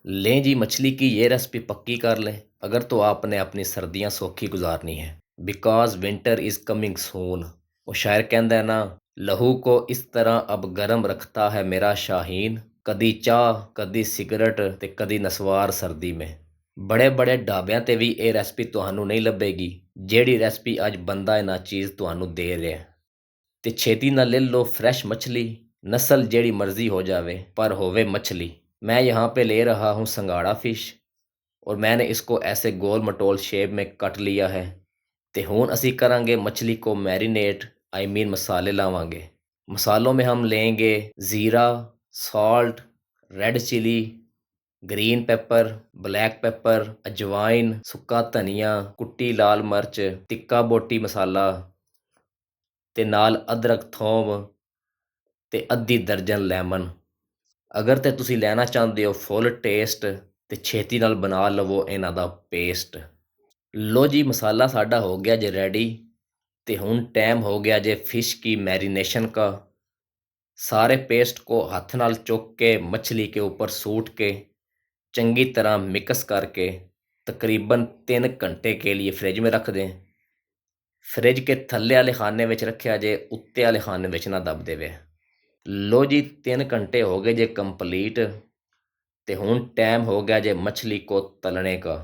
लें जी, मछली की ये रेसिपी पक्की कर लें अगर तो आपने अपनी सर्दियां सौखी गुजारनी है। Because winter is coming soon. वो शायर कहता है ना, लहू को इस तरह अब गरम रखता है मेरा शाहीन, कदी चाह कदी सिगरट ते कदी नसवार सर्दी में। बड़े बड़े ढाबिਆਂ ਤੇ ਵੀ ਇਹ ਰੈਸਪੀ ਤੁਹਾਨੂੰ ਨਹੀਂ ਲੱਭੇਗੀ ਜਿਹੜੀ ਰੈਸਪੀ ਅੱਜ ਬੰਦਾ ਇਹਨਾਂ ਚੀਜ਼ ਤੁਹਾਨੂੰ ਦੇ ਰਿਹਾ ਹੈ। ਤੇ ਛੇਤੀ ਨਾਲ ले लो फ्रेश मछली, नस्ल जेड़ी मर्जी हो जावे पर होवे मछली। मैं यहाँ पे ले रहा हूँ संगाड़ा फिश और मैंने इसको ऐसे गोल मटोल शेप में कट लिया है। ते हुन असी करांगे मछली को मैरिनेट, आई मीन मसाले लावांगे। मसालों में हम लेंगे ज़ीरा, salt, red chilli, green pepper, black pepper, अजवाइन, सुक्का धनिया, कुट्टी लाल मिर्च, टिक्का बोटी मसाला ते नाल अदरक थोम ते अद्धी दर्जन ਲੈਮਨ। ਅਗਰ ਤੇ ਤੁਸੀਂ ਲੈਣਾ ਚਾਹੁੰਦੇ ਹੋ ਫੁੱਲ ਟੇਸਟ ਤੇ ਛੇਤੀ ਨਾਲ ਬਣਾ ਲਵੋ ਇਹਨਾਂ ਦਾ ਪੇਸਟ। ਲੋ ਜੀ, ਮਸਾਲਾ ਸਾਡਾ ਹੋ ਗਿਆ ਜੇ ਰੈਡੀ। ਤੇ ਹੁਣ ਟਾਈਮ ਹੋ ਗਿਆ ਜੇ ਫਿਸ਼ की मैरिनेशन का। सारे पेस्ट को हाथ नाल चुक के मछली के ऊपर सूट के चंगी तरह मिक्स करके तकरीबन 3 घंटे के लिए फ्रिज में रख दें। फ्रिज के थल्ले वाले खाने ਵਿੱਚ ਰੱਖਿਆ ਜੇ, ਉੱਤੇ ਵਾਲੇ ਖਾਨੇ ਵਿੱਚ ਨਾ ਦਬ ਦੇਵੇ। ਲੋ ਜੀ, 3 घंटे हो गए जे कंप्लीट। ते हुन टाइम हो गया जे मछली को तलने का।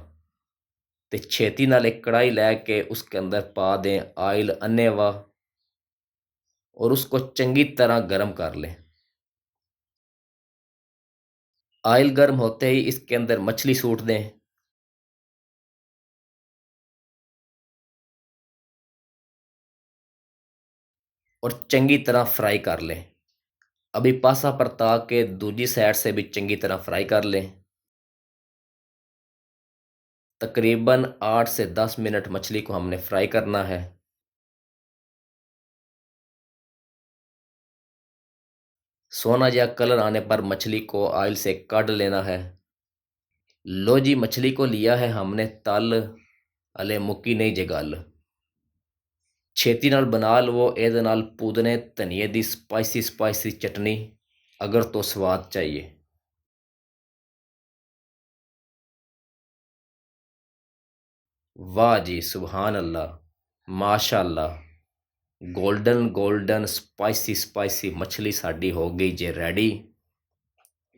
ते छेती नाल एक कढ़ाई लेके उसके अंदर पा दें आयल अन्नेवा और उसको चंगी तरह गर्म कर लें। आयल गर्म होते ही इसके अंदर मछली सूट दें और चंगी तरह फ्राई कर लें। अभी पासा परता के दूसरी साइड से भी चंगी तरह फ्राई कर लें। तकरीबन 8 से 10 मिनट मछली को हमने फ्राई करना है। सोना या कलर आने पर मछली को ऑयल से काढ़ लेना है। लो जी, मछली को लिया है हमने तल, हले मुक्की नहीं जे गल। ਛੇਤੀ ਨਾਲ ਬਣਾ ਲਵੋ ਇਹਦੇ ਨਾਲ ਪੁਦੀਨੇ ਧਨੀਏ ਦੀ स्पाइसी चटनी अगर तो स्वाद चाहिए। वाह जी, सुभान अल्लाह, माशाअल्लाह। गोल्डन गोल्डन स्पाइसी मछली साड़ी हो गई जे रेडी।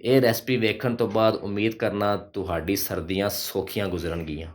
ਇਹ ਰੈਸਪੀ ਵੇਖਣ ਤੋਂ ਬਾਅਦ ਉਮੀਦ ਕਰਨਾ ਤੁਹਾਡੀ ਸਰਦੀਆਂ ਸੌਖੀਆਂ ਗੁਜ਼ਰਨਗੀਆਂ।